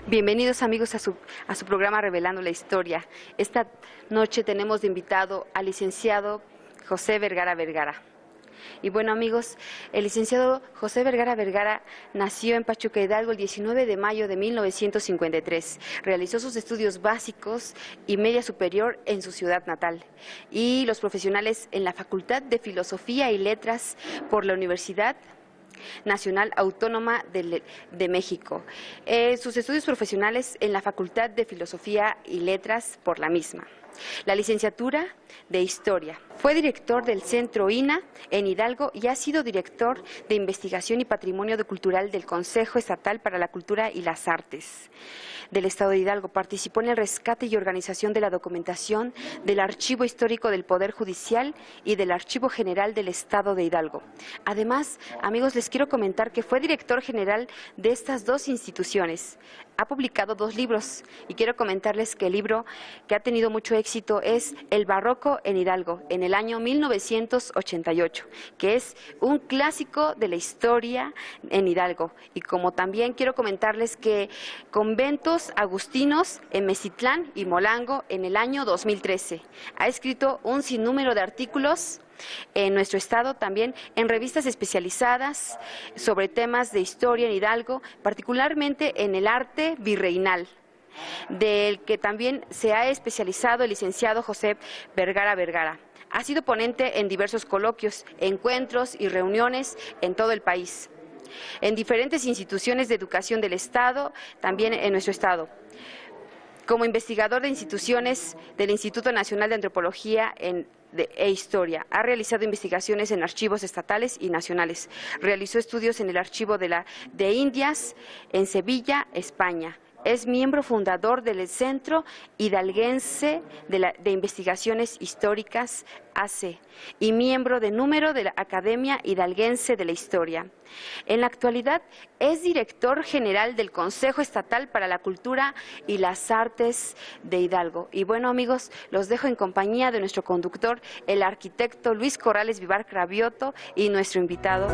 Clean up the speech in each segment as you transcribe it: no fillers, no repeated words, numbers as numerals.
Bienvenidos amigos a su programa Revelando la Historia. Esta noche tenemos de invitado al licenciado José Vergara Vergara. Y bueno amigos, el licenciado José Vergara Vergara nació en Pachuca Hidalgo el 19 de mayo de 1953. Realizó sus estudios básicos y media superior en su ciudad natal y los profesionales en la Facultad de Filosofía y Letras por la Universidad Nacional Autónoma de México. Sus estudios profesionales en la Facultad de Filosofía y Letras por la misma. La licenciatura de Historia. Fue director del Centro INA en Hidalgo y ha sido director de Investigación y Patrimonio Cultural del Consejo Estatal para la Cultura y las Artes del Estado de Hidalgo. Participó en el rescate y organización de la documentación del Archivo Histórico del Poder Judicial y del Archivo General del Estado de Hidalgo. Además, amigos, les quiero comentar que fue director general de estas dos instituciones. Ha publicado 2 libros y quiero comentarles que el libro que ha tenido mucho éxito es El Barroco en Hidalgo, en el año 1988, que es un clásico de la historia en Hidalgo. Y como también quiero comentarles que Conventos Agustinos en Mezitlán y Molango en el año 2013. Ha escrito un sinnúmero de artículos en nuestro estado, también en revistas especializadas sobre temas de historia en Hidalgo, particularmente en el arte virreinal, del que también se ha especializado el licenciado José Vergara Vergara. Ha sido ponente en diversos coloquios, encuentros y reuniones en todo el país, en diferentes instituciones de educación del estado, también en nuestro estado. Como investigador de instituciones del Instituto Nacional de Antropología e Historia. Ha realizado investigaciones en archivos estatales y nacionales. Realizó estudios en el Archivo de Indias en Sevilla, España. Es miembro fundador del Centro Hidalguense de Investigaciones Históricas, AC, y miembro de número de la Academia Hidalguense de la Historia. En la actualidad es director general del Consejo Estatal para la Cultura y las Artes de Hidalgo. Y bueno amigos, los dejo en compañía de nuestro conductor, el arquitecto Luis Corrales Vivar Cravioto, y nuestro invitado.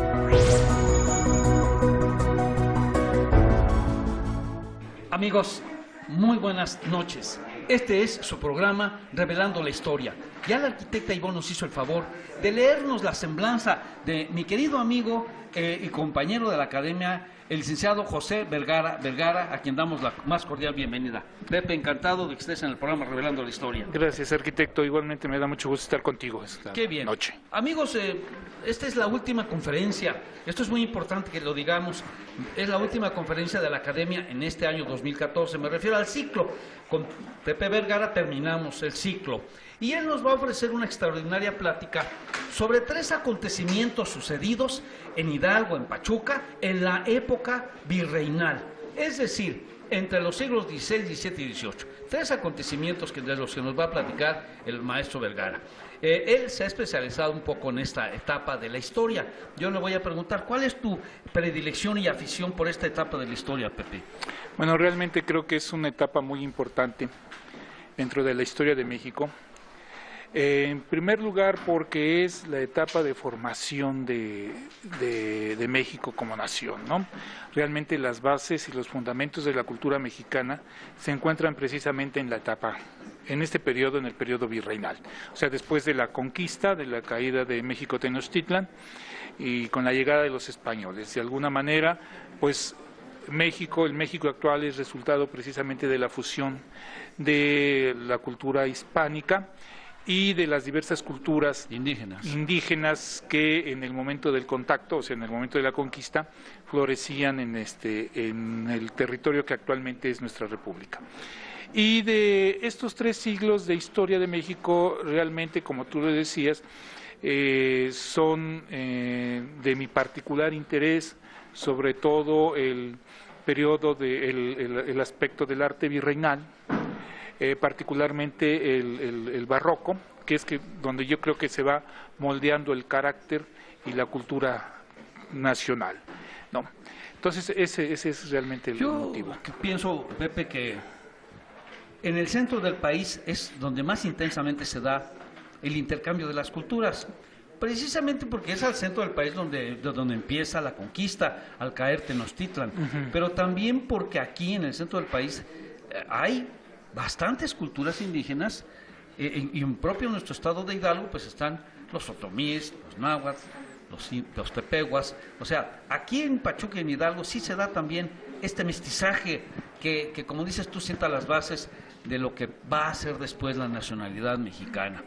Amigos, muy buenas noches. Este es su programa Revelando la Historia. Ya la arquitecta Ivonne nos hizo el favor de leernos la semblanza de mi querido amigo y compañero de la academia, el licenciado José Vergara Vergara, a quien damos la más cordial bienvenida. Pepe, encantado de que estés en el programa Revelando la Historia. Gracias, arquitecto. Igualmente me da mucho gusto estar contigo esta noche. Amigos, esta es la última conferencia. Esto es muy importante que lo digamos. Es la última conferencia de la Academia en este año 2014. Me refiero al ciclo. Con Pepe Vergara terminamos el ciclo. Y él nos va a ofrecer una extraordinaria plática sobre 3 acontecimientos sucedidos en Hidalgo, en Pachuca, en la época virreinal. Es decir, entre los siglos XVI, XVII y XVIII. 3 acontecimientos de los que nos va a platicar el maestro Vergara. Él se ha especializado un poco en esta etapa de la historia. Yo le voy a preguntar, ¿cuál es tu predilección y afición por esta etapa de la historia, Pepe? Bueno, realmente creo que es una etapa muy importante dentro de la historia de México. En primer lugar, porque es la etapa de formación de México como nación, ¿no? Realmente las bases y los fundamentos de la cultura mexicana se encuentran precisamente en la etapa, en este periodo, en el periodo virreinal. O sea, después de la conquista, de la caída de México Tenochtitlan y con la llegada de los españoles. De alguna manera, pues México, el México actual es resultado precisamente de la fusión de la cultura hispánica y de las diversas culturas indígenas que en el momento del contacto, o sea, en el momento de la conquista, florecían en el territorio que actualmente es nuestra república. Y de estos 3 siglos de historia de México, realmente, como tú lo decías, son de mi particular interés, sobre todo el periodo, el aspecto del arte virreinal, particularmente el barroco, que es donde yo creo que se va moldeando el carácter y la cultura nacional, ¿no? Entonces ese es realmente el motivo. Yo pienso, Pepe, que en el centro del país es donde más intensamente se da el intercambio de las culturas, precisamente porque es al centro del país donde empieza la conquista, al caer Tenochtitlan, pero también porque aquí en el centro del país hay bastantes culturas indígenas, y en propio nuestro estado de Hidalgo pues están los otomíes, los náhuatl, los tepehuas. O sea, aquí en Pachuca y en Hidalgo sí se da también este mestizaje que como dices tú, sienta las bases de lo que va a ser después la nacionalidad mexicana.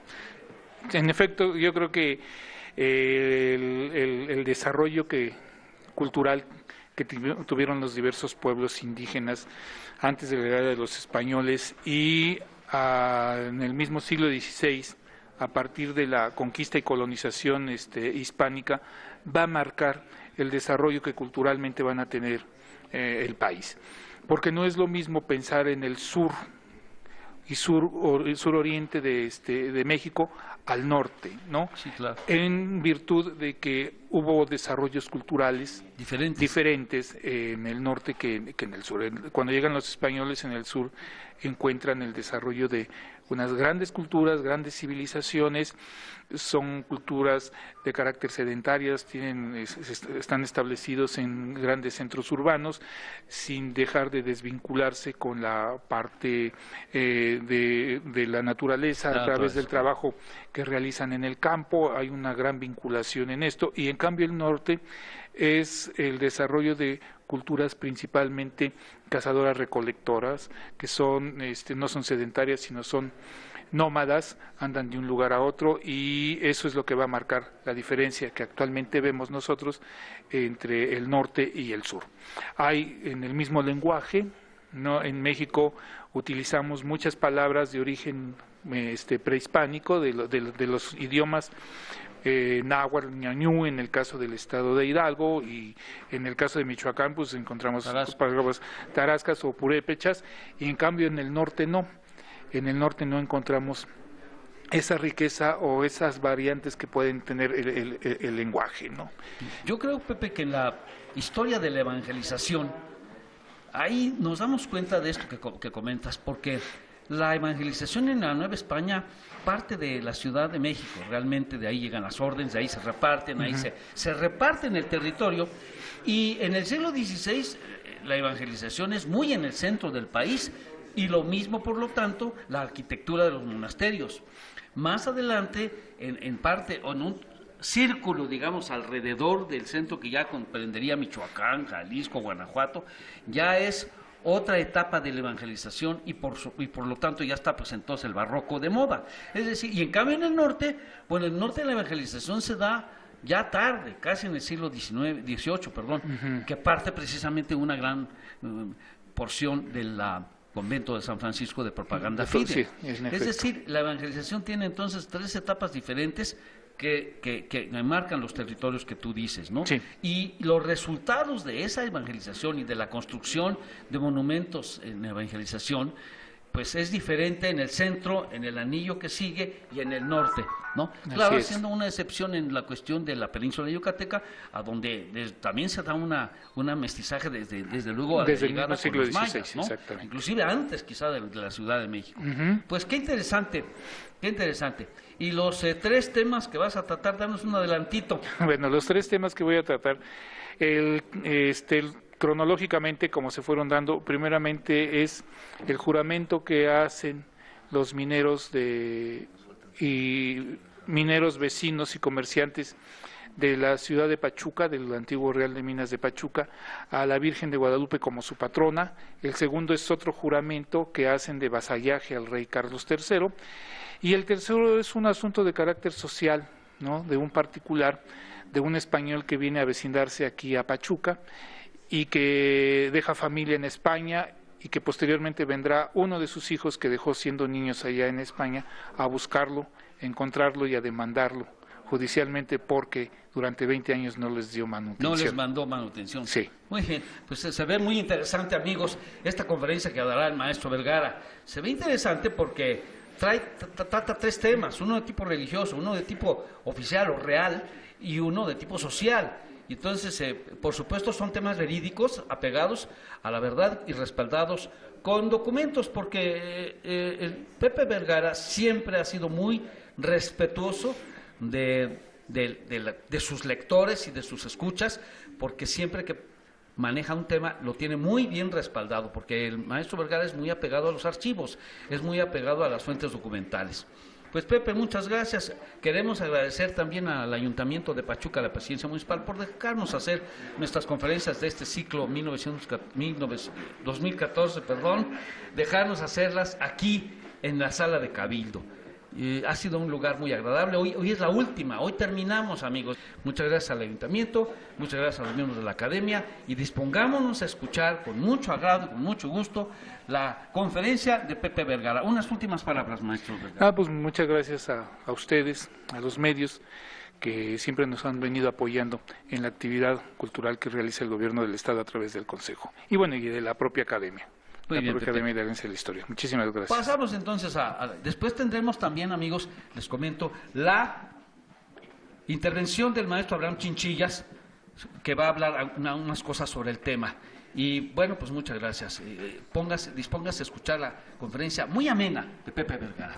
En efecto, yo creo que el desarrollo cultural que tuvieron los diversos pueblos indígenas antes de la llegada de los españoles y en el mismo siglo XVI, a partir de la conquista y colonización hispánica, va a marcar el desarrollo que culturalmente van a tener el país. Porque no es lo mismo pensar en el sur y suroriente de México al norte, ¿no? Sí, claro. En virtud de que hubo desarrollos culturales diferentes en el norte que en el sur. Cuando llegan los españoles en el sur encuentran el desarrollo de unas grandes culturas, grandes civilizaciones, son culturas de carácter sedentarias, están establecidos en grandes centros urbanos, sin dejar de desvincularse con la parte de la naturaleza a través del trabajo que realizan en el campo. Hay una gran vinculación en esto, y en cambio el norte es el desarrollo de culturas principalmente cazadoras recolectoras, que son no son sedentarias, sino son nómadas, andan de un lugar a otro, y eso es lo que va a marcar la diferencia que actualmente vemos nosotros entre el norte y el sur. Hay en el mismo lenguaje, ¿no? En México utilizamos muchas palabras de origen prehispánico, de los idiomas náhuatl, ñañú, en el caso del estado de Hidalgo, y en el caso de Michoacán pues encontramos palabras tarascas o purépechas, y en cambio en el norte no. En el norte no encontramos esa riqueza o esas variantes que pueden tener el lenguaje, ¿no? Yo creo, Pepe, que en la historia de la evangelización, ahí nos damos cuenta de esto que comentas, porque la evangelización en la Nueva España parte de la Ciudad de México, realmente de ahí llegan las órdenes, de ahí se reparten, ahí se reparten el territorio, y en el siglo XVI la evangelización es muy en el centro del país, y lo mismo, por lo tanto, la arquitectura de los monasterios. Más adelante, en parte, o en un círculo, digamos, alrededor del centro que ya comprendería Michoacán, Jalisco, Guanajuato, ya es otra etapa de la evangelización, y por lo tanto ya está pues entonces el barroco de moda. Es decir, y en cambio en el norte, bueno, en el norte la evangelización se da ya tarde, casi en el siglo XVIII, que parte precisamente una gran porción de la convento de San Francisco de Propaganda Fide. Sí, es decir, la evangelización tiene entonces 3 etapas diferentes que marcan los territorios que tú dices, ¿no? Sí. Y los resultados de esa evangelización y de la construcción de monumentos en evangelización, pues es diferente en el centro, en el anillo que sigue y en el norte, ¿no? Claro, haciendo una excepción en la cuestión de la península yucateca, a donde también se da una mestizaje desde luego a la llegada con los mayas, ¿no? Inclusive antes quizá de la Ciudad de México. Pues qué interesante, qué interesante. Y los 3 temas que vas a tratar, danos un adelantito. Bueno, los 3 temas que voy a tratar, cronológicamente como se fueron dando, primeramente es el juramento que hacen los mineros mineros vecinos y comerciantes de la ciudad de Pachuca, del antiguo Real de Minas de Pachuca, a la Virgen de Guadalupe como su patrona. El segundo es otro juramento que hacen de vasallaje al rey Carlos III, y el tercero es un asunto de carácter social, ¿no? De un particular, de un español que viene a vecindarse aquí a Pachuca y que deja familia en España, y que posteriormente vendrá uno de sus hijos que dejó siendo niños allá en España a buscarlo, encontrarlo y a demandarlo judicialmente porque durante 20 años no les dio manutención. No les mandó manutención. Sí. Muy bien, pues se ve muy interesante, amigos, esta conferencia que dará el maestro Vergara. Se ve interesante porque trata tres temas, uno de tipo religioso, uno de tipo oficial o real y uno de tipo social. Y entonces, por supuesto, son temas verídicos, apegados a la verdad y respaldados con documentos, porque el Pepe Vergara siempre ha sido muy respetuoso de sus lectores y de sus escuchas, porque siempre que maneja un tema lo tiene muy bien respaldado, porque el maestro Vergara es muy apegado a los archivos, es muy apegado a las fuentes documentales. Pues Pepe, muchas gracias. Queremos agradecer también al Ayuntamiento de Pachuca, a la Presidencia Municipal, por dejarnos hacer nuestras conferencias de este ciclo 2014, dejarnos hacerlas aquí en la sala de Cabildo. Ha sido un lugar muy agradable. Hoy es la última, hoy terminamos, amigos. Muchas gracias al Ayuntamiento, muchas gracias a los miembros de la Academia, y dispongámonos a escuchar con mucho agrado, con mucho gusto, la conferencia de Pepe Vergara. Unas últimas palabras, maestro Vergara. Pues muchas gracias a ustedes, a los medios, que siempre nos han venido apoyando en la actividad cultural que realiza el Gobierno del Estado a través del Consejo. Y bueno, y de la propia Academia. Muy bien, Pepe. Academia de la Ciencia de la Historia. Muchísimas gracias. Pasamos entonces después tendremos también, amigos, les comento, la intervención del maestro Abraham Chinchillas, que va a hablar unas cosas sobre el tema. Y bueno, pues muchas gracias. Dispóngase a escuchar la conferencia muy amena de Pepe Vergara.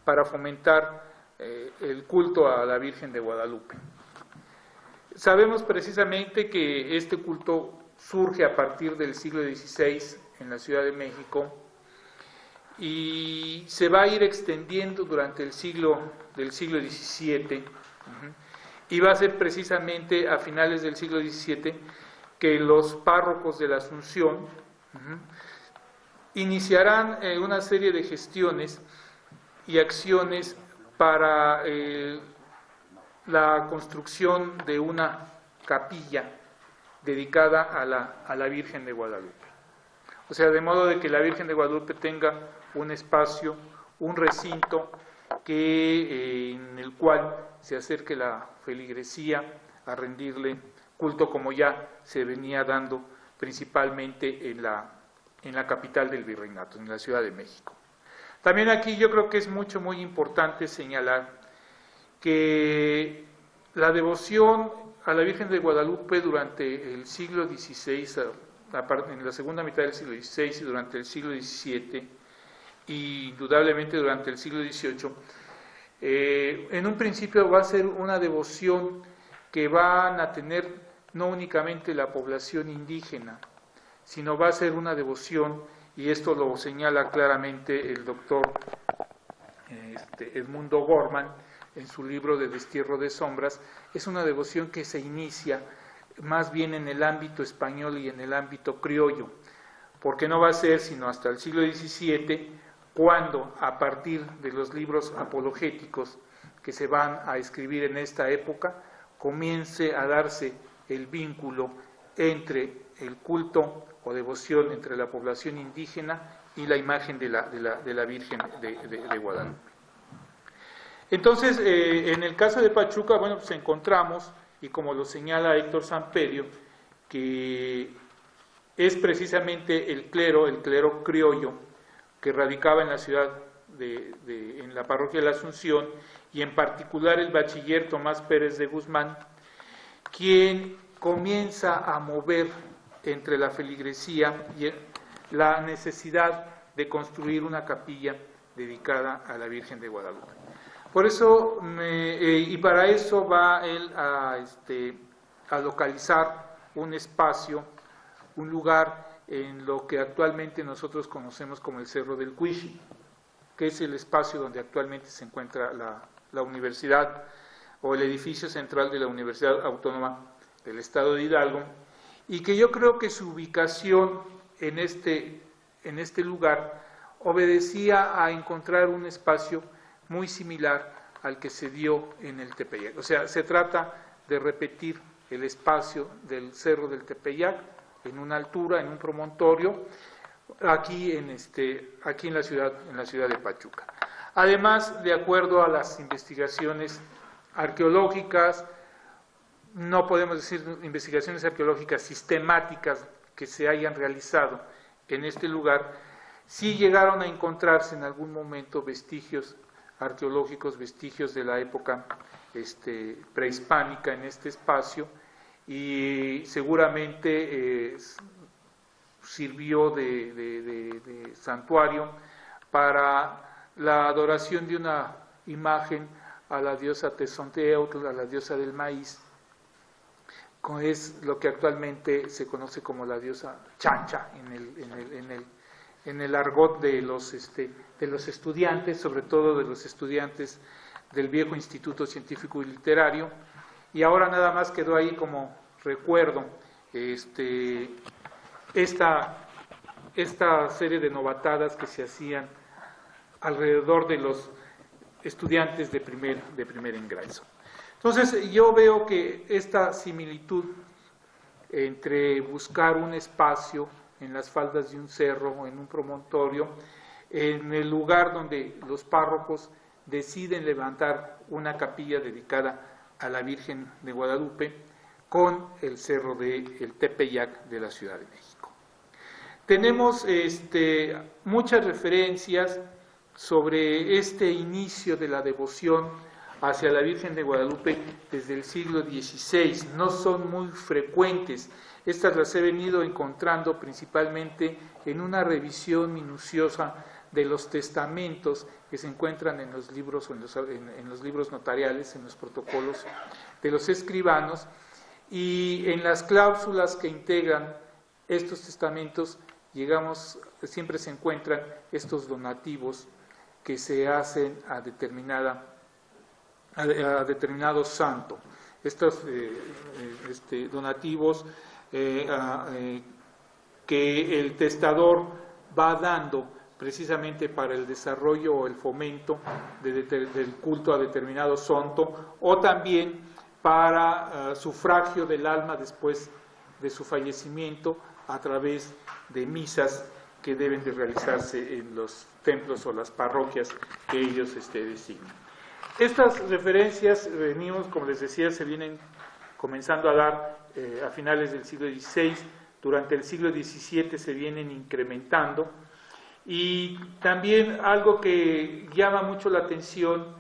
Para fomentar el culto a la Virgen de Guadalupe. Sabemos precisamente que este culto surge a partir del siglo XVI en la Ciudad de México y se va a ir extendiendo durante el siglo XVII, y va a ser precisamente a finales del siglo XVII que los párrocos de la Asunción iniciarán una serie de gestiones y acciones para la construcción de una capilla dedicada a la Virgen de Guadalupe. O sea, de modo de que la Virgen de Guadalupe tenga un espacio, un recinto en el cual se acerque la feligresía a rendirle culto, como ya se venía dando principalmente en la capital del virreinato, en la Ciudad de México. También aquí yo creo que es muy importante señalar que la devoción a la Virgen de Guadalupe durante el siglo XVI, en la segunda mitad del siglo XVI y durante el siglo XVII, y indudablemente durante el siglo XVIII, en un principio va a ser una devoción que van a tener no únicamente la población indígena, sino va a ser una devoción, y esto lo señala claramente el doctor Edmundo Gorman en su libro de Destierro de Sombras. Es una devoción que se inicia más bien en el ámbito español y en el ámbito criollo, porque no va a ser sino hasta el siglo XVII cuando, a partir de los libros apologéticos que se van a escribir en esta época, comience a darse el vínculo entre el culto o devoción entre la población indígena y la imagen de la Virgen de Guadalupe. Entonces, en el caso de Pachuca, bueno, pues encontramos, y como lo señala Héctor Samperio, que es precisamente el clero criollo, que radicaba en la ciudad, en la parroquia de la Asunción, y en particular el bachiller Tomás Pérez de Guzmán, quien comienza a mover entre la feligresía y la necesidad de construir una capilla dedicada a la Virgen de Guadalupe. Por eso, y para eso va él a localizar un espacio, un lugar en lo que actualmente nosotros conocemos como el Cerro del Cuichi, que es el espacio donde actualmente se encuentra la universidad o el edificio central de la Universidad Autónoma del Estado de Hidalgo, y que yo creo que su ubicación en este lugar obedecía a encontrar un espacio muy similar al que se dio en el Tepeyac. O sea, se trata de repetir el espacio del Cerro del Tepeyac en una altura, en un promontorio, aquí en la ciudad de Pachuca. Además, de acuerdo a las investigaciones arqueológicas, no podemos decir investigaciones arqueológicas sistemáticas que se hayan realizado en este lugar, sí llegaron a encontrarse en algún momento vestigios arqueológicos, vestigios de la época prehispánica en este espacio, y seguramente sirvió de santuario para la adoración de una imagen a la diosa Tezonteotl, a la diosa del maíz, es lo que actualmente se conoce como la diosa Chancha en el argot de los estudiantes, sobre todo de los estudiantes del viejo Instituto Científico y Literario, y ahora nada más quedó ahí como recuerdo esta serie de novatadas que se hacían alrededor de los estudiantes de primer ingreso. Entonces, yo veo que esta similitud entre buscar un espacio en las faldas de un cerro o en un promontorio, en el lugar donde los párrocos deciden levantar una capilla dedicada a la Virgen de Guadalupe, con el cerro del Tepeyac de la Ciudad de México. Tenemos muchas referencias sobre este inicio de la devoción hacia la Virgen de Guadalupe desde el siglo XVI. No son muy frecuentes. Estas las he venido encontrando principalmente en una revisión minuciosa de los testamentos que se encuentran en los libros, en los libros notariales, en los protocolos de los escribanos, y en las cláusulas que integran estos testamentos siempre se encuentran estos donativos que se hacen a determinado santo. Estos donativos que el testador va dando precisamente para el desarrollo o el fomento del culto a determinado santo, o también para sufragio del alma después de su fallecimiento a través de misas que deben de realizarse en los templos o las parroquias que ellos designan. Estas referencias, como les decía, se vienen comenzando a dar a finales del siglo XVI, durante el siglo XVII se vienen incrementando, y también algo que llama mucho la atención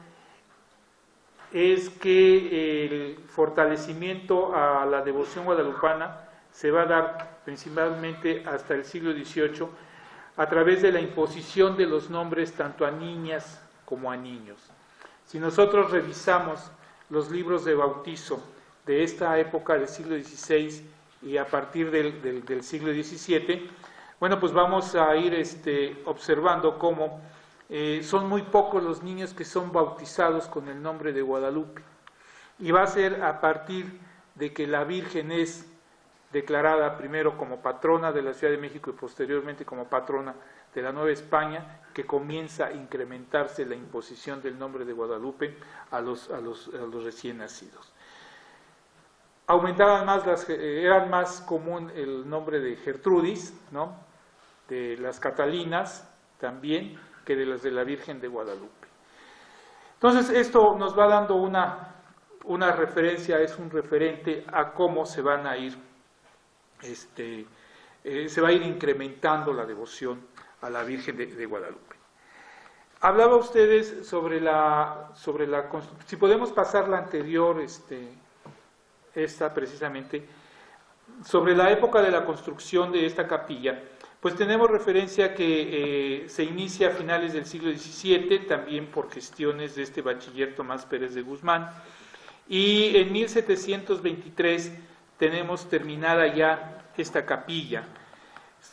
es que el fortalecimiento a la devoción guadalupana se va a dar principalmente hasta el siglo XVIII a través de la imposición de los nombres tanto a niñas como a niños. Si nosotros revisamos los libros de bautizo de esta época del siglo XVI y a partir del siglo XVII, bueno, pues vamos a ir observando cómo son muy pocos los niños que son bautizados con el nombre de Guadalupe. Y va a ser a partir de que la Virgen es declarada primero como patrona de la Ciudad de México y posteriormente como patrona de la Nueva España, que comienza a incrementarse la imposición del nombre de Guadalupe a los recién nacidos. Aumentaban más eran más común el nombre de Gertrudis, ¿no?, de las Catalinas también, que de las de la Virgen de Guadalupe. Entonces, esto nos va dando una referencia, es un referente a cómo se van a ir, se va a ir incrementando la devoción a la Virgen de Guadalupe. Hablaba ustedes sobre la si podemos pasar la anterior, esta precisamente, sobre la época de la construcción de esta capilla. Pues tenemos referencia que se inicia a finales del siglo XVII, también por gestiones de este bachiller Tomás Pérez de Guzmán, y en 1723 tenemos terminada ya esta capilla.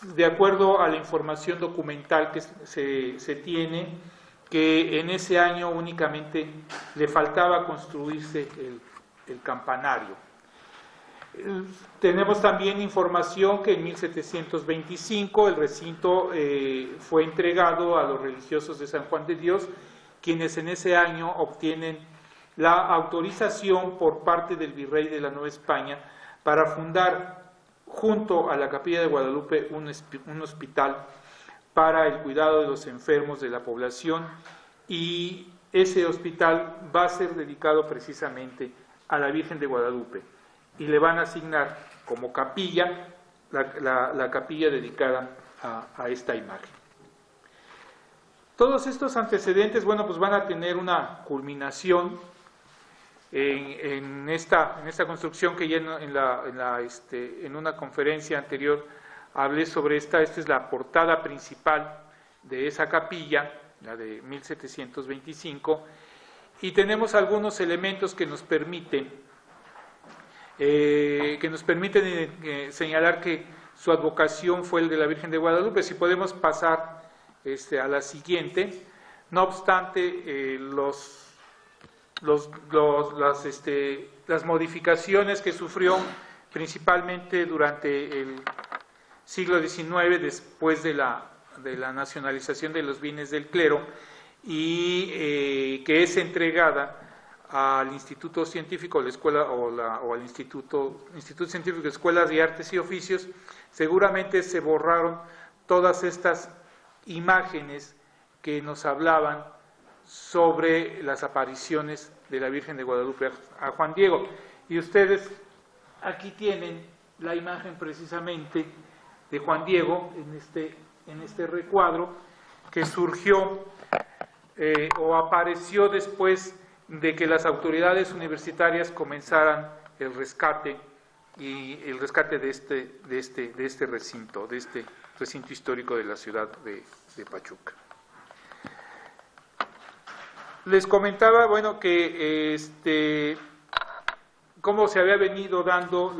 De acuerdo a la información documental que se tiene, que en ese año únicamente le faltaba construirse el campanario. Tenemos también información que en 1725 el recinto fue entregado a los religiosos de San Juan de Dios, quienes en ese año obtienen la autorización por parte del virrey de la Nueva España para fundar junto a la Capilla de Guadalupe un hospital para el cuidado de los enfermos de la población, y ese hospital va a ser dedicado precisamente a la Virgen de Guadalupe y le van a asignar como capilla la capilla dedicada a esta imagen. Todos estos antecedentes, bueno, pues van a tener una culminación en esta construcción que ya en una conferencia anterior hablé sobre esta es la portada principal de esa capilla, la de 1725, y tenemos algunos elementos que nos permiten señalar que su advocación fue el de la Virgen de Guadalupe. Si podemos pasar a la siguiente. No obstante, las modificaciones que sufrió principalmente durante el siglo XIX, después de la nacionalización de los bienes del clero, y que es entregada al Instituto Científico, la escuela o al Instituto Científico de Escuelas de Artes y Oficios, seguramente se borraron todas estas imágenes que nos hablaban sobre las apariciones de la Virgen de Guadalupe a Juan Diego. Y ustedes aquí tienen la imagen precisamente de Juan Diego en este recuadro que surgió o apareció después de que las autoridades universitarias comenzaran el rescate de este recinto histórico de la ciudad de Pachuca. Les comentaba, bueno, que cómo se había venido dando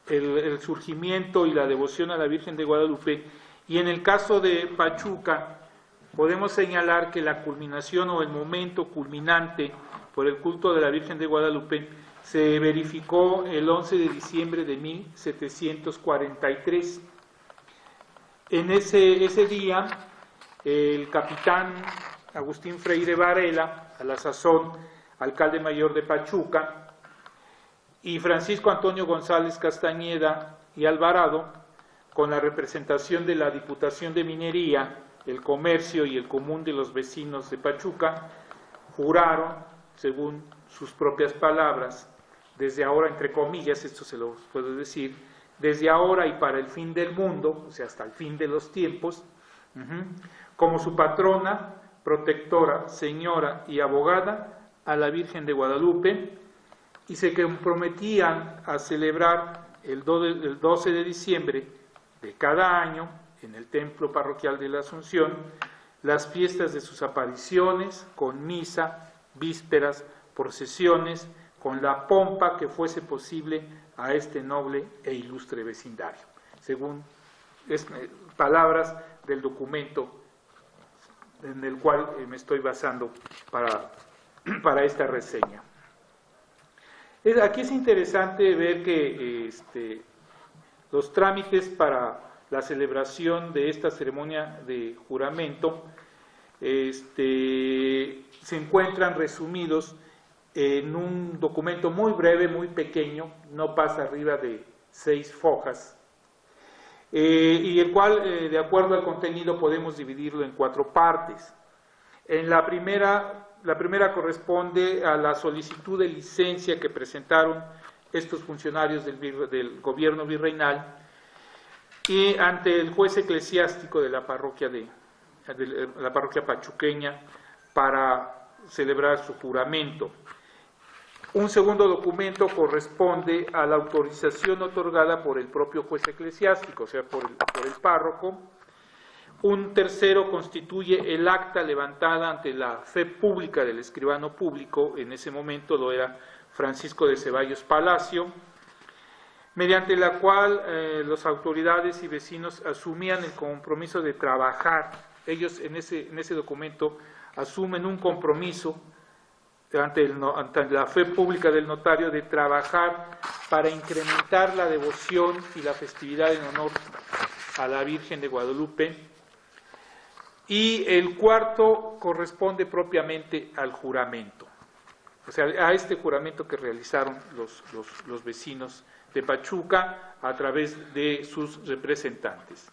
el surgimiento y la devoción a la Virgen de Guadalupe, y en el caso de Pachuca podemos señalar que la culminación o el momento culminante por el culto de la Virgen de Guadalupe se verificó el 11 de diciembre de 1743. En ese día, el capitán Agustín Freire Varela, a la sazón alcalde mayor de Pachuca, y Francisco Antonio González Castañeda y Alvarado, con la representación de la Diputación de Minería, el Comercio y el Común de los Vecinos de Pachuca, juraron, según sus propias palabras, desde ahora, entre comillas, esto se lo puedo decir, desde ahora y para el fin del mundo, o sea, hasta el fin de los tiempos, como su patrona, protectora, señora y abogada, a la Virgen de Guadalupe, y se comprometían a celebrar el 12 de diciembre de cada año, en el templo parroquial de la Asunción, las fiestas de sus apariciones, con misa, vísperas, procesiones, con la pompa que fuese posible a este noble e ilustre vecindario, según palabras del documento en el cual me estoy basando para esta reseña. Aquí es interesante ver que los trámites para la celebración de esta ceremonia de juramento se encuentran resumidos en un documento muy breve, muy pequeño, no pasa arriba de 6 fojas, y el cual, de acuerdo al contenido, podemos dividirlo en 4 partes. En la primera corresponde a la solicitud de licencia que presentaron estos funcionarios del gobierno virreinal y ante el juez eclesiástico de la parroquia la parroquia pachuqueña para celebrar su juramento. Un segundo documento corresponde a la autorización otorgada por el propio juez eclesiástico, o sea, por el párroco. Un tercero constituye el acta levantada ante la fe pública del escribano público, en ese momento lo era Francisco de Ceballos Palacio, mediante la cual las autoridades y vecinos asumían el compromiso de trabajar. Ellos en ese documento asumen un compromiso ante la fe pública del notario de trabajar para incrementar la devoción y la festividad en honor a la Virgen de Guadalupe. Y el cuarto corresponde propiamente al juramento, o sea, a este juramento que realizaron los vecinos de Pachuca a través de sus representantes.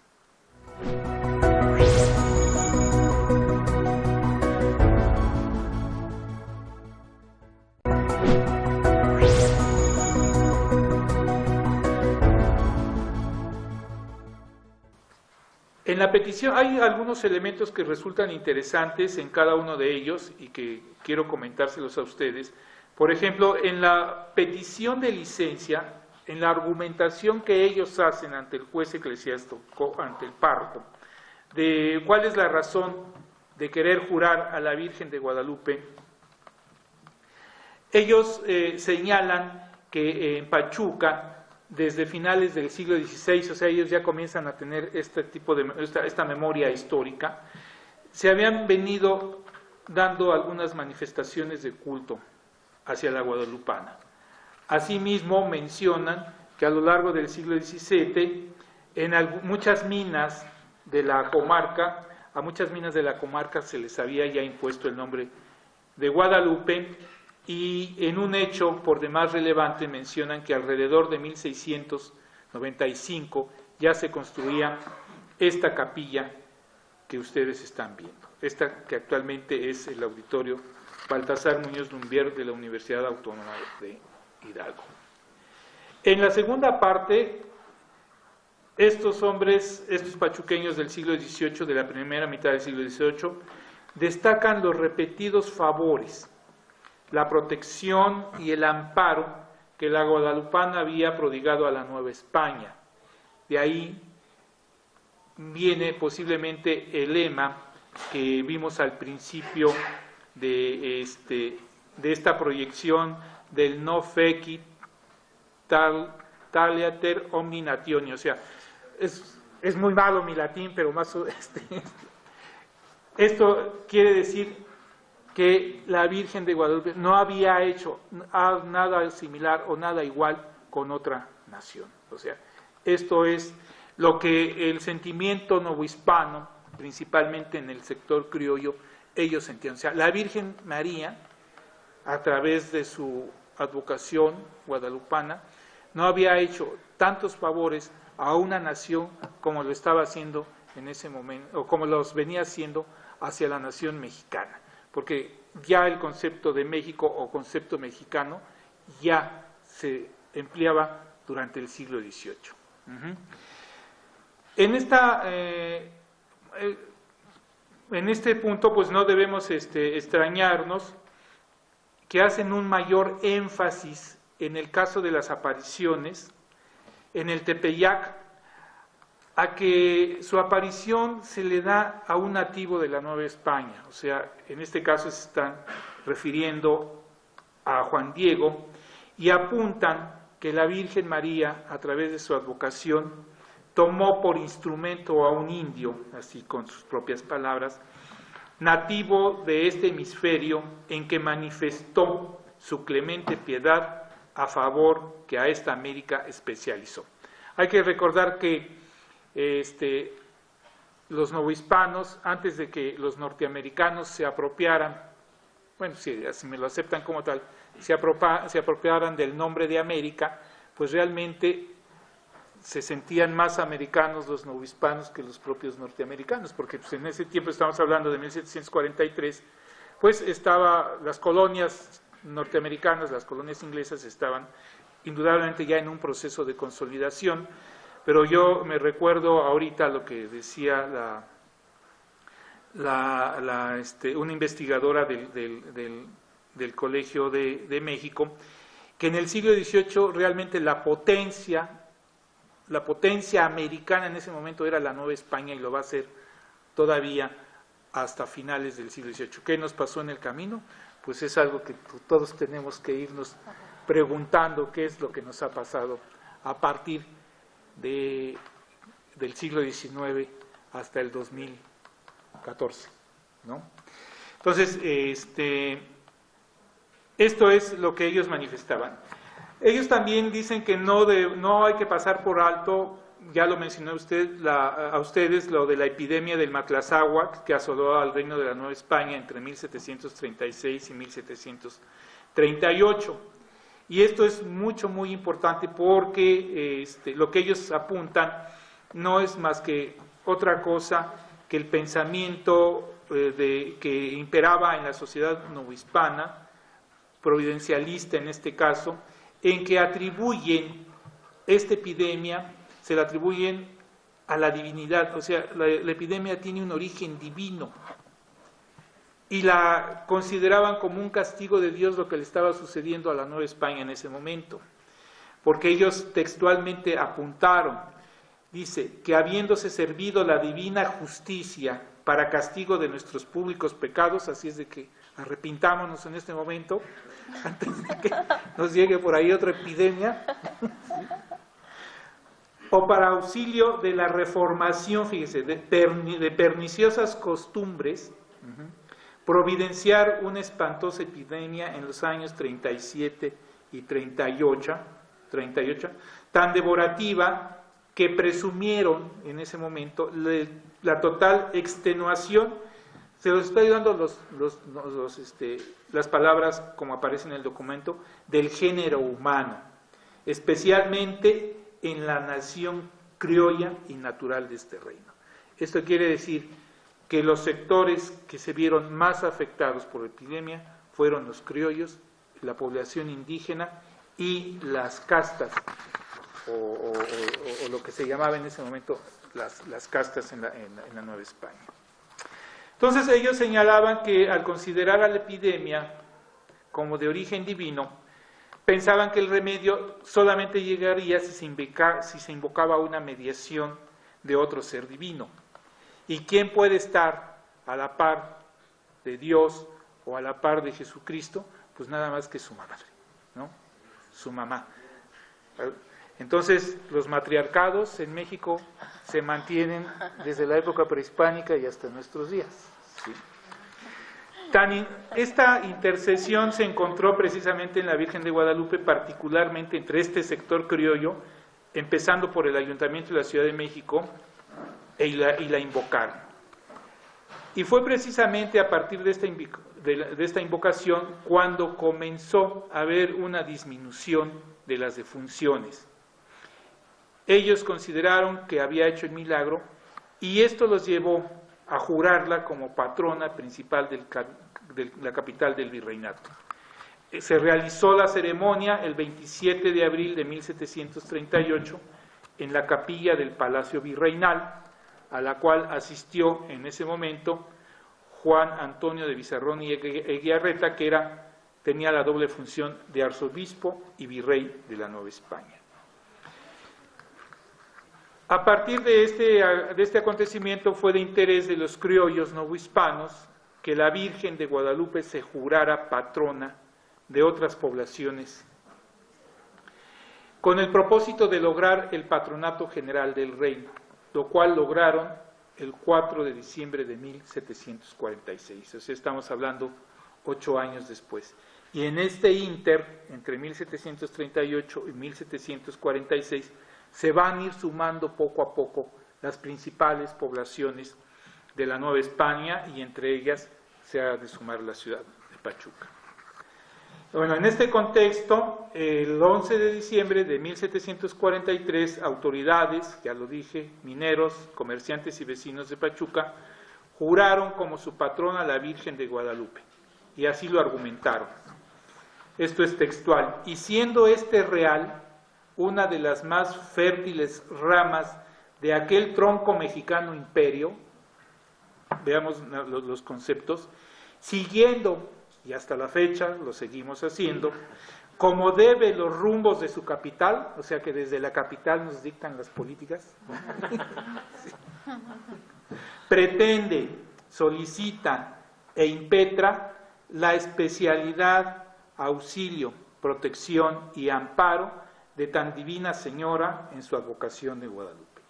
En la petición hay algunos elementos que resultan interesantes en cada uno de ellos y que quiero comentárselos a ustedes. Por ejemplo, en la petición de licencia, en la argumentación que ellos hacen ante el juez eclesiástico, ante el párroco, de cuál es la razón de querer jurar a la Virgen de Guadalupe, ellos señalan que en Pachuca, desde finales del siglo XVI, o sea, ellos ya comienzan a tener esta memoria histórica, se habían venido dando algunas manifestaciones de culto hacia la guadalupana. Asimismo, mencionan que a lo largo del siglo XVII, en muchas minas de la comarca, a muchas minas de la comarca se les había ya impuesto el nombre de Guadalupe, y en un hecho por demás relevante mencionan que alrededor de 1695 ya se construía esta capilla que ustedes están viendo, esta que actualmente es el auditorio Baltasar Muñoz Lumbier de la Universidad Autónoma de Hidalgo. En la segunda parte, estos hombres, estos pachuqueños del siglo XVIII, de la primera mitad del siglo XVIII, destacan los repetidos favores, la protección y el amparo que la guadalupana había prodigado a la Nueva España. De ahí viene posiblemente el lema que vimos al principio de esta proyección del no fecit taliter omni natione, o sea, es muy malo mi latín, pero más esto quiere decir que la Virgen de Guadalupe no había hecho nada similar o nada igual con otra nación. O sea, esto es lo que el sentimiento novohispano, principalmente en el sector criollo, ellos sentían. O sea, la Virgen María, a través de su advocación guadalupana, no había hecho tantos favores a una nación como lo estaba haciendo en ese momento, o como los venía haciendo hacia la nación mexicana, porque ya el concepto de México o concepto mexicano ya se empleaba durante el siglo XVIII. En este punto, pues no debemos extrañarnos que hacen un mayor énfasis en el caso de las apariciones, en el Tepeyac, a que su aparición se le da a un nativo de la Nueva España, o sea, en este caso se están refiriendo a Juan Diego, y apuntan que la Virgen María, a través de su advocación, tomó por instrumento a un indio, así con sus propias palabras, nativo de este hemisferio, en que manifestó su clemente piedad a favor que a esta América especializó. Hay que recordar que los novohispanos, antes de que los norteamericanos se apropiaran, bueno, si me lo aceptan como tal, se apropiaran del nombre de América, pues realmente se sentían más americanos los novohispanos que los propios norteamericanos, porque pues, en ese tiempo, estamos hablando de 1743, pues las colonias norteamericanas, las colonias inglesas estaban indudablemente ya en un proceso de consolidación, pero yo me recuerdo ahorita lo que decía una investigadora del Colegio de México, que en el siglo XVIII realmente la potencia americana en ese momento era la Nueva España, y lo va a ser todavía hasta finales del siglo XVIII. ¿Qué nos pasó en el camino? Pues es algo que todos tenemos que irnos preguntando qué es lo que nos ha pasado a partir del siglo XIX hasta el 2014, ¿no? Entonces, esto es lo que ellos manifestaban. Ellos también dicen que no hay que pasar por alto, ya lo mencionó a ustedes, lo de la epidemia del Matlazáhuac, que asoló al Reino de la Nueva España entre 1736 y 1738. Y esto es muy importante porque lo que ellos apuntan no es más que otra cosa que el pensamiento que imperaba en la sociedad novohispana, providencialista en este caso, en que atribuyen esta epidemia, se la atribuyen a la divinidad, o sea, la epidemia tiene un origen divino, y la consideraban como un castigo de Dios lo que le estaba sucediendo a la Nueva España en ese momento, porque ellos textualmente apuntaron, dice, que habiéndose servido la divina justicia para castigo de nuestros públicos pecados, así es de que arrepintámonos en este momento, antes de que nos llegue por ahí otra epidemia, ¿sí? O para auxilio de la reformación, fíjese, de perniciosas costumbres, providenciar una espantosa epidemia en los años 37 y 38, tan devorativa que presumieron en ese momento la total extenuación. Se los estoy dando las palabras como aparecen en el documento, del género humano, especialmente en la nación criolla y natural de este reino. Esto quiere decir que los sectores que se vieron más afectados por la epidemia fueron los criollos, la población indígena y las castas, o lo que se llamaba en ese momento las castas en la Nueva España. Entonces ellos señalaban que al considerar a la epidemia como de origen divino, pensaban que el remedio solamente llegaría si se invocaba una mediación de otro ser divino. ¿Y quién puede estar a la par de Dios o a la par de Jesucristo? Pues nada más que su madre, ¿no? Su mamá. Entonces, los matriarcados en México se mantienen desde la época prehispánica y hasta nuestros días, ¿sí? Esta intercesión se encontró precisamente en la Virgen de Guadalupe, particularmente entre este sector criollo, empezando por el Ayuntamiento de la Ciudad de México, y la invocaron. Y fue precisamente a partir de esta invocación cuando comenzó a haber una disminución de las defunciones. Ellos consideraron que había hecho el milagro y esto los llevó a jurarla como patrona principal de la capital del virreinato. Se realizó la ceremonia el 27 de abril de 1738 en la capilla del Palacio Virreinal, a la cual asistió en ese momento Juan Antonio de Bizarrón y Eguiarreta, que tenía la doble función de arzobispo y virrey de la Nueva España. A partir de este acontecimiento fue de interés de los criollos novohispanos que la Virgen de Guadalupe se jurara patrona de otras poblaciones, con el propósito de lograr el patronato general del reino, lo cual lograron el 4 de diciembre de 1746, o sea, estamos hablando 8 años después. Y en este ínter, entre 1738 y 1746, se van a ir sumando poco a poco las principales poblaciones de la Nueva España y entre ellas se ha de sumar la ciudad de Pachuca. Bueno, en este contexto, el 11 de diciembre de 1743, autoridades, ya lo dije, mineros, comerciantes y vecinos de Pachuca, juraron como su patrona a la Virgen de Guadalupe, y así lo argumentaron. Esto es textual, y siendo este real una de las más fértiles ramas de aquel tronco mexicano imperio, veamos los conceptos, siguiendo, y hasta la fecha lo seguimos haciendo, como debe los rumbos de su capital, o sea que desde la capital nos dictan las políticas, sí. Pretende, solicita e impetra la especialidad, auxilio, protección y amparo de tan divina señora en su advocación de Guadalupe,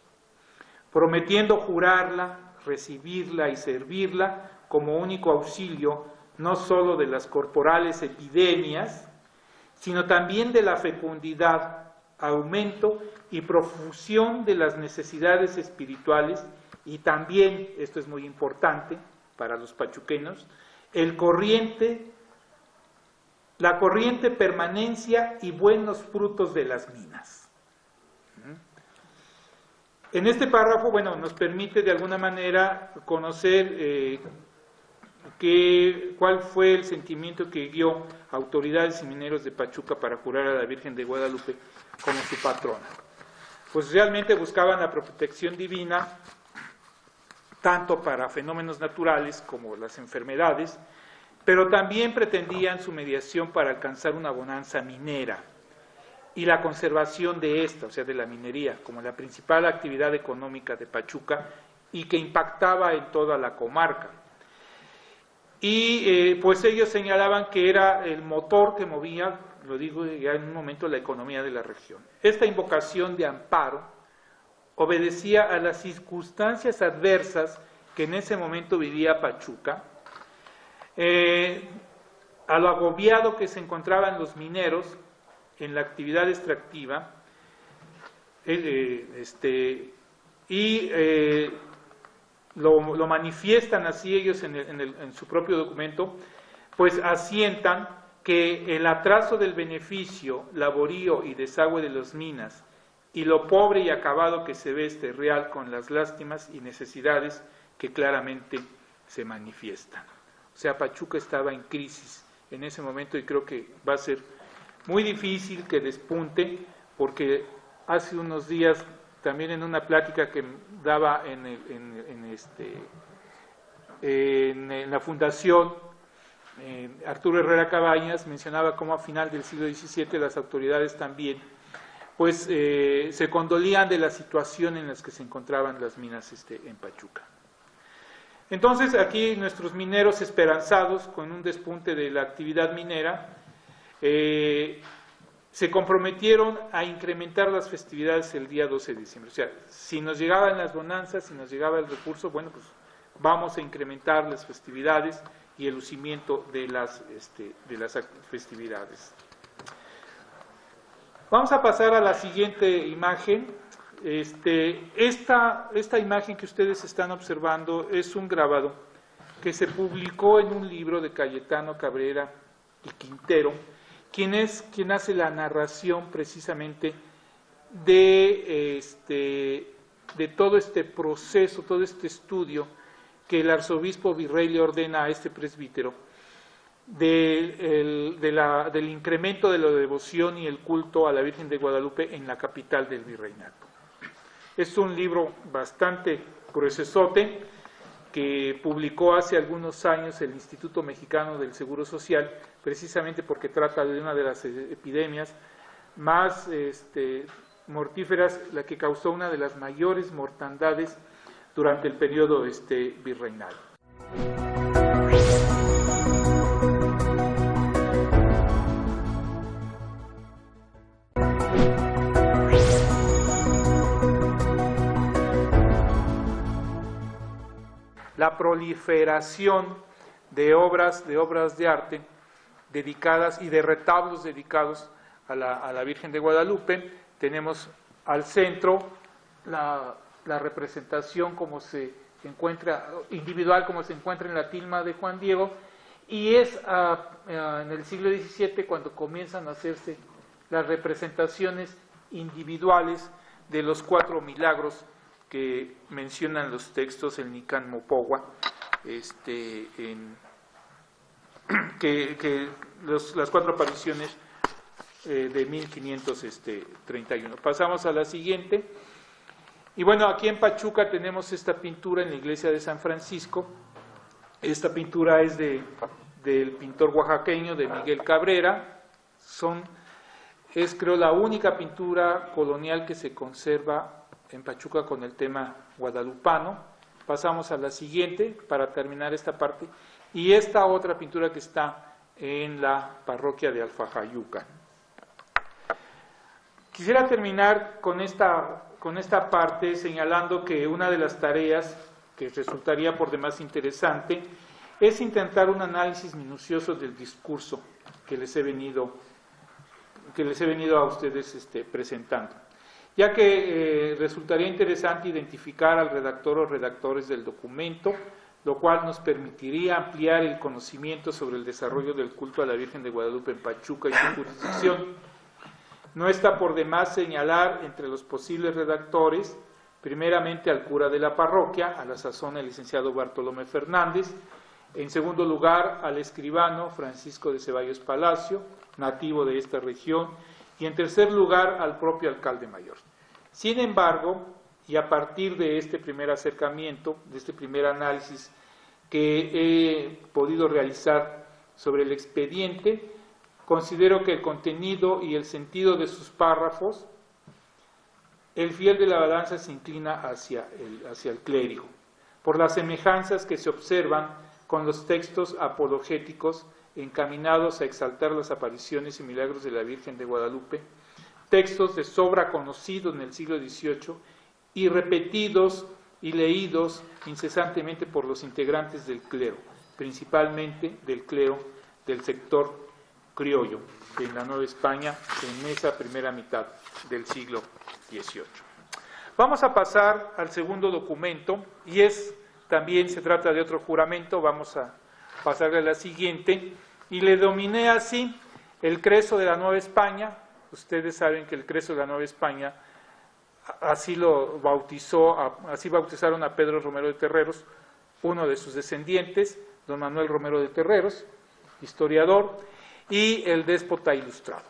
prometiendo jurarla, recibirla y servirla como único auxilio no sólo de las corporales epidemias, sino también de la fecundidad, aumento y profusión de las necesidades espirituales y también, esto es muy importante para los pachuquenos, la corriente permanencia y buenos frutos de las minas. En este párrafo, bueno, nos permite de alguna manera conocer cuál fue el sentimiento que guió a autoridades y mineros de Pachuca para jurar a la Virgen de Guadalupe como su patrona. pues realmente buscaban la protección divina, tanto para fenómenos naturales como las enfermedades, pero también pretendían su mediación para alcanzar una bonanza minera y la conservación de esta, o sea, de la minería, como la principal actividad económica de Pachuca y que impactaba en toda la comarca. Y pues ellos señalaban que era el motor que movía, lo digo ya en un momento, la economía de la región. Esta invocación de amparo obedecía a las circunstancias adversas que en ese momento vivía Pachuca, a lo agobiado que se encontraban los mineros en la actividad extractiva, lo manifiestan así ellos en su propio documento, pues asientan que el atraso del beneficio, laborío y desagüe de las minas y lo pobre y acabado que se ve este real con las lástimas y necesidades que claramente se manifiestan. O sea, Pachuca estaba en crisis en ese momento y creo que va a ser muy difícil que despunte, porque hace unos días también en una plática que daba en la fundación, Arturo Herrera Cabañas mencionaba cómo a final del siglo XVII las autoridades también pues se condolían de la situación en la que se encontraban las minas en Pachuca. Entonces aquí nuestros mineros esperanzados con un despunte de la actividad minera se comprometieron a incrementar las festividades el día 12 de diciembre. O sea, si nos llegaban las bonanzas, si nos llegaba el recurso, bueno, pues vamos a incrementar las festividades y el lucimiento de las festividades. Vamos a pasar a la siguiente imagen. Esta imagen que ustedes están observando es un grabado que se publicó en un libro de Cayetano Cabrera y Quintero, quien hace la narración precisamente de todo este proceso, todo este estudio que el arzobispo Virrey le ordena a este presbítero del incremento de la devoción y el culto a la Virgen de Guadalupe en la capital del virreinato. Es un libro bastante gruesote que publicó hace algunos años el Instituto Mexicano del Seguro Social, precisamente porque trata de una de las epidemias más mortíferas, la que causó una de las mayores mortandades durante el periodo virreinal. La proliferación de obras de arte dedicadas y de retablos dedicados a la Virgen de Guadalupe. Tenemos al centro la representación como se encuentra, individual como se encuentra en la tilma de Juan Diego, y es en el siglo XVII cuando comienzan a hacerse las representaciones individuales de los 4 milagros que mencionan los textos el Nican Mopogua, las 4 apariciones de 1531. Pasamos a la siguiente. Y bueno, aquí en Pachuca tenemos esta pintura en la iglesia de San Francisco. Esta pintura es del pintor oaxaqueño de Miguel Cabrera. Es creo la única pintura colonial que se conserva en Pachuca con el tema guadalupano. Pasamos a la siguiente para terminar esta parte. Y esta otra pintura que está en la parroquia de Alfajayuca. Quisiera terminar con esta parte señalando que una de las tareas que resultaría por demás interesante es intentar un análisis minucioso del discurso que les he venido a ustedes presentando, ya que resultaría interesante identificar al redactor o redactores del documento, lo cual nos permitiría ampliar el conocimiento sobre el desarrollo del culto a la Virgen de Guadalupe en Pachuca y su jurisdicción. No está por demás señalar entre los posibles redactores, primeramente al cura de la parroquia, a la sazón el licenciado Bartolomé Fernández, en segundo lugar al escribano Francisco de Ceballos Palacio, nativo de esta región, y en tercer lugar al propio alcalde mayor. Sin embargo, y a partir de este primer acercamiento, de este primer análisis que he podido realizar sobre el expediente, considero que el contenido y el sentido de sus párrafos, el fiel de la balanza se inclina hacia el clérigo, por las semejanzas que se observan con los textos apologéticos encaminados a exaltar las apariciones y milagros de la Virgen de Guadalupe, textos de sobra conocidos en el siglo XVIII y repetidos y leídos incesantemente por los integrantes del clero, principalmente del clero del sector criollo en la Nueva España en esa primera mitad del siglo XVIII. Vamos a pasar al segundo documento, y también se trata de otro juramento. Vamos a pasarle a la siguiente, y le denominé así el Creso de la Nueva España. Ustedes saben que el Creso de la Nueva España, así bautizaron a Pedro Romero de Terreros, uno de sus descendientes, don Manuel Romero de Terreros, historiador, y el déspota ilustrado.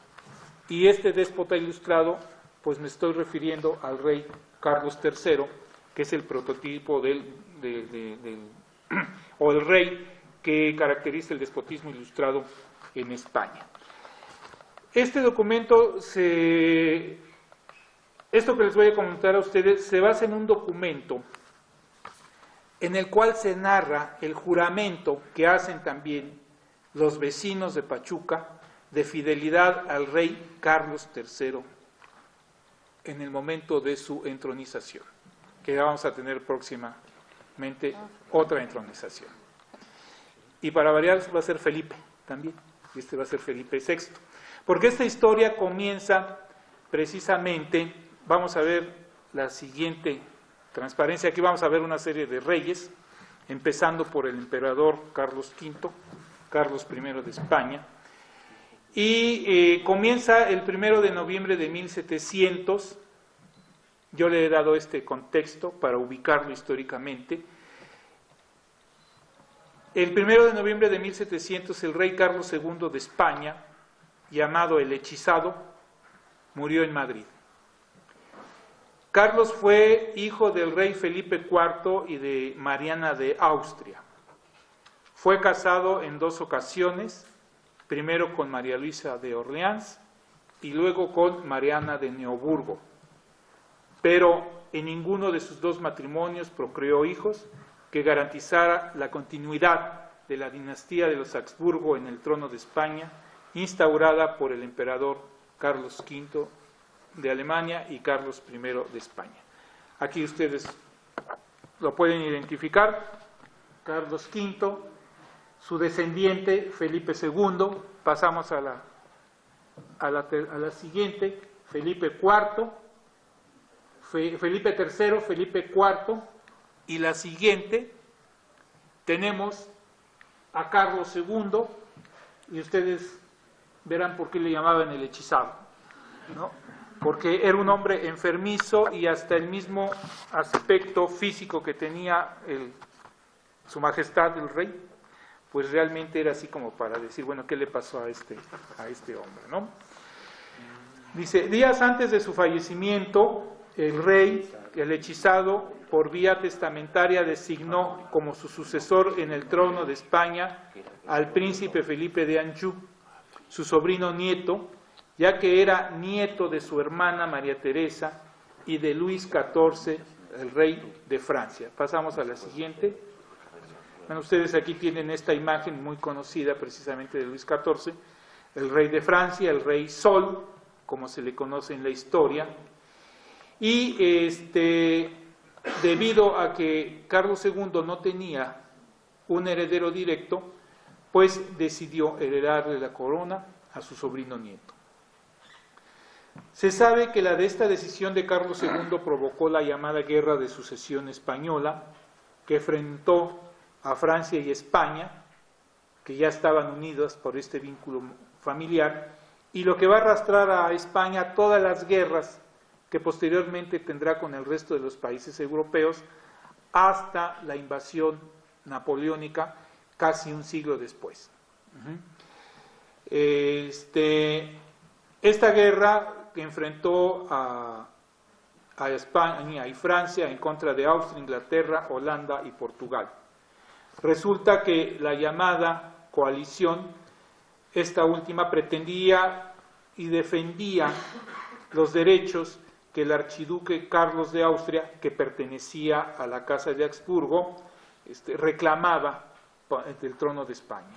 Y este déspota ilustrado, pues me estoy refiriendo al rey Carlos III, que es el prototipo o el rey que caracteriza el despotismo ilustrado en España. Este documento, esto que les voy a comentar a ustedes, se basa en un documento en el cual se narra el juramento que hacen también los vecinos de Pachuca de fidelidad al rey Carlos III en el momento de su entronización, que vamos a tener próximamente otra entronización. Y para variar va a ser Felipe también, y este va a ser Felipe VI. Porque esta historia comienza precisamente, vamos a ver la siguiente transparencia, aquí vamos a ver una serie de reyes, empezando por el emperador Carlos V, Carlos I de España, y comienza el 1 de noviembre de 1700, yo le he dado este contexto para ubicarlo históricamente. El 1 de noviembre de 1700, el rey Carlos II de España, llamado el Hechizado, murió en Madrid. Carlos fue hijo del rey Felipe IV y de Mariana de Austria. Fue casado en 2 ocasiones, primero con María Luisa de Orleans y luego con Mariana de Neoburgo. Pero en ninguno de sus 2 matrimonios procreó hijos que garantizara la continuidad de la dinastía de los Habsburgo en el trono de España, instaurada por el emperador Carlos V de Alemania y Carlos I de España. Aquí ustedes lo pueden identificar, Carlos V, su descendiente Felipe II, pasamos a la siguiente, Felipe IV, Felipe III, Felipe IV, y la siguiente tenemos a Carlos II, y ustedes verán por qué le llamaban el hechizado, ¿no? Porque era un hombre enfermizo y hasta el mismo aspecto físico que tenía su majestad el rey, pues realmente era así como para decir, bueno, ¿qué le pasó a este hombre, ¿no? Dice, días antes de su fallecimiento, el rey, el hechizado, por vía testamentaria designó como su sucesor en el trono de España al príncipe Felipe de Anjou, su sobrino nieto, ya que era nieto de su hermana María Teresa y de Luis XIV, el rey de Francia. Pasamos a la siguiente. Bueno, ustedes aquí tienen esta imagen muy conocida precisamente de Luis XIV, el rey de Francia, el rey Sol, como se le conoce en la historia. Y debido a que Carlos II no tenía un heredero directo, pues decidió heredarle la corona a su sobrino nieto. Se sabe que esta decisión de Carlos II provocó la llamada Guerra de Sucesión Española, que enfrentó a Francia y España, que ya estaban unidas por este vínculo familiar, y lo que va a arrastrar a España todas las guerras que posteriormente tendrá con el resto de los países europeos hasta la invasión napoleónica casi un siglo después. Esta guerra que enfrentó a a España y Francia en contra de Austria, Inglaterra, Holanda y Portugal. Resulta que la llamada coalición, esta última, pretendía y defendía los derechos que el archiduque Carlos de Austria, que pertenecía a la Casa de Habsburgo, reclamaba del trono de España.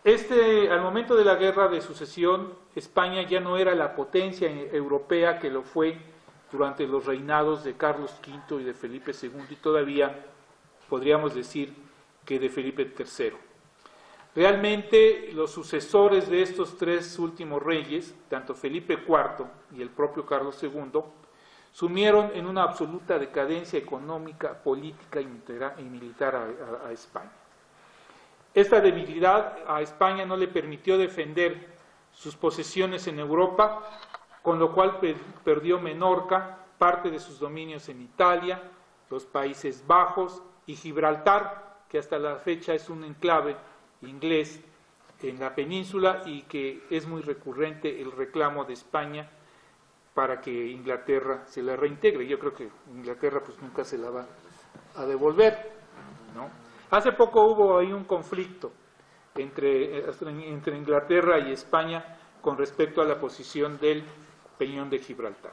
Al momento de la guerra de sucesión, España ya no era la potencia europea que lo fue durante los reinados de Carlos V y de Felipe II, y todavía podríamos decir que de Felipe III. Realmente los sucesores de estos tres últimos reyes, tanto Felipe IV y el propio Carlos II, sumieron en una absoluta decadencia económica, política y militar a España. Esta debilidad a España no le permitió defender sus posesiones en Europa, con lo cual perdió Menorca, parte de sus dominios en Italia, los Países Bajos y Gibraltar, que hasta la fecha es un enclave inglés en la península y que es muy recurrente el reclamo de España para que Inglaterra se la reintegre. Yo creo que Inglaterra pues nunca se la va a devolver, ¿no? Hace poco hubo ahí un conflicto entre Inglaterra y España con respecto a la posición del Peñón de Gibraltar.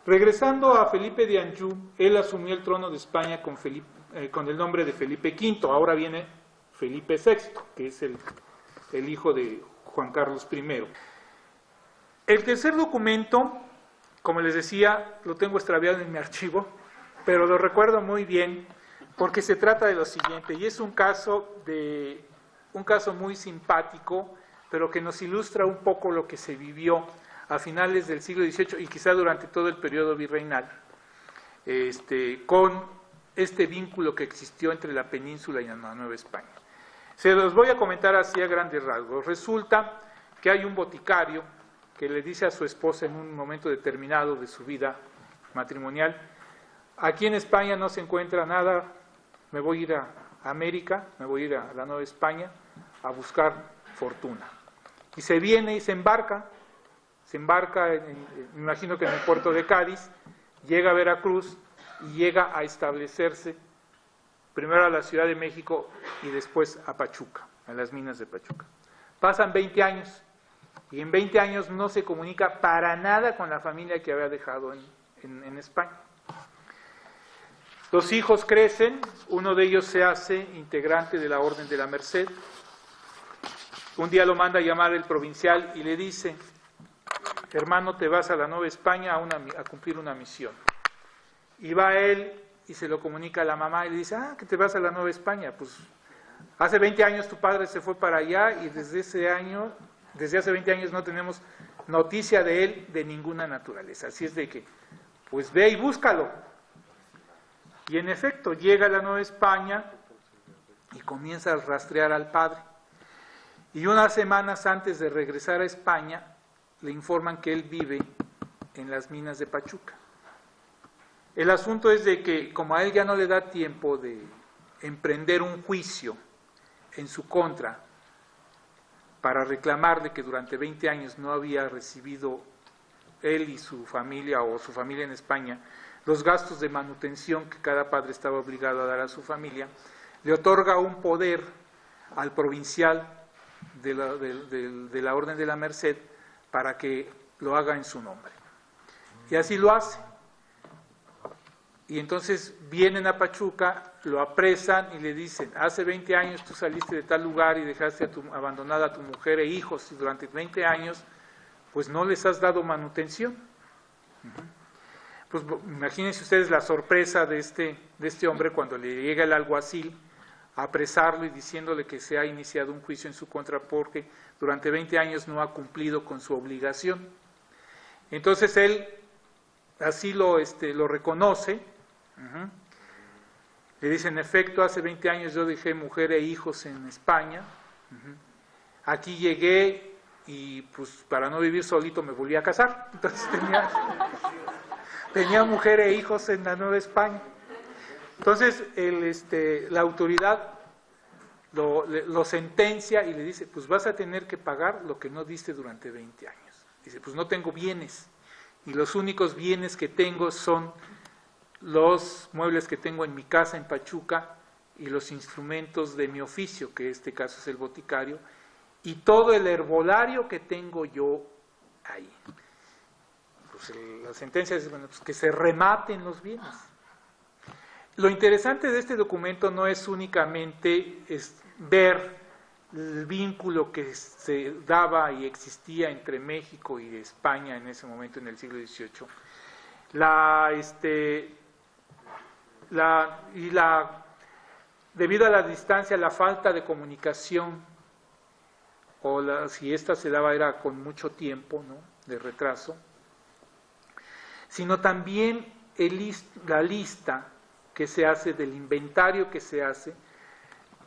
Regresando a Felipe de Anjou, él asumió el trono de España con el nombre de Felipe V. Ahora viene Felipe VI, que es el hijo de Juan Carlos I. El tercer documento, como les decía, lo tengo extraviado en mi archivo, pero lo recuerdo muy bien porque se trata de lo siguiente, y es un caso muy simpático, pero que nos ilustra un poco lo que se vivió a finales del siglo XVIII y quizá durante todo el periodo virreinal, con este vínculo que existió entre la península y la Nueva España. Se los voy a comentar así a grandes rasgos. Resulta que hay un boticario que le dice a su esposa en un momento determinado de su vida matrimonial: aquí en España no se encuentra nada, me voy a ir a América, me voy a ir a la Nueva España a buscar fortuna. Y se viene y se embarca, me imagino que en el puerto de Cádiz, llega a Veracruz y llega a establecerse primero a la Ciudad de México y después a Pachuca, a las minas de Pachuca. Pasan 20 años y en 20 años no se comunica para nada con la familia que había dejado en España. Los hijos crecen, uno de ellos se hace integrante de la Orden de la Merced. Un día lo manda a llamar el provincial y le dice: hermano, te vas a la Nueva España a cumplir una misión. Y va él y se lo comunica a la mamá y le dice: que te vas a la Nueva España. Pues hace 20 años tu padre se fue para allá y desde hace 20 años no tenemos noticia de él de ninguna naturaleza. Así es de que, pues ve y búscalo. Y en efecto, llega a la Nueva España y comienza a rastrear al padre. Y unas semanas antes de regresar a España, le informan que él vive en las minas de Pachuca. El asunto es de que, como a él ya no le da tiempo de emprender un juicio en su contra para reclamarle que durante 20 años no había recibido él y su familia o su familia en España los gastos de manutención que cada padre estaba obligado a dar a su familia, le otorga un poder al provincial de la Orden de la Merced para que lo haga en su nombre. Y así lo hace. Y entonces vienen a Pachuca, lo apresan y le dicen: hace 20 años tú saliste de tal lugar y dejaste abandonada a tu mujer e hijos, y durante 20 años pues no les has dado manutención. Pues imagínense ustedes la sorpresa de este hombre cuando le llega el alguacil a apresarlo y diciéndole que se ha iniciado un juicio en su contra porque durante 20 años no ha cumplido con su obligación. Entonces él así lo reconoce. Le dice: en efecto, hace 20 años yo dejé mujer e hijos en España. Aquí llegué y pues para no vivir solito me volví a casar. Entonces tenía mujer e hijos en la Nueva España. Entonces la autoridad lo sentencia y le dice: pues vas a tener que pagar lo que no diste durante 20 años. Dice: pues no tengo bienes. y los únicos bienes que tengo son los muebles que tengo en mi casa en Pachuca y los instrumentos de mi oficio, que en este caso es el boticario, y todo el herbolario que tengo yo ahí. Pues la sentencia es, bueno, pues que se rematen los bienes. Lo interesante de este documento no es únicamente ver el vínculo que se daba y existía entre México y España en ese momento, en el siglo XVIII, debido a la distancia, la falta de comunicación, o si esta se daba era con mucho tiempo, ¿no?, de retraso, sino también la lista que se hace, del inventario que se hace,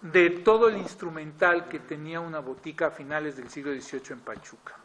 de todo el instrumental que tenía una botica a finales del siglo XVIII en Pachuca.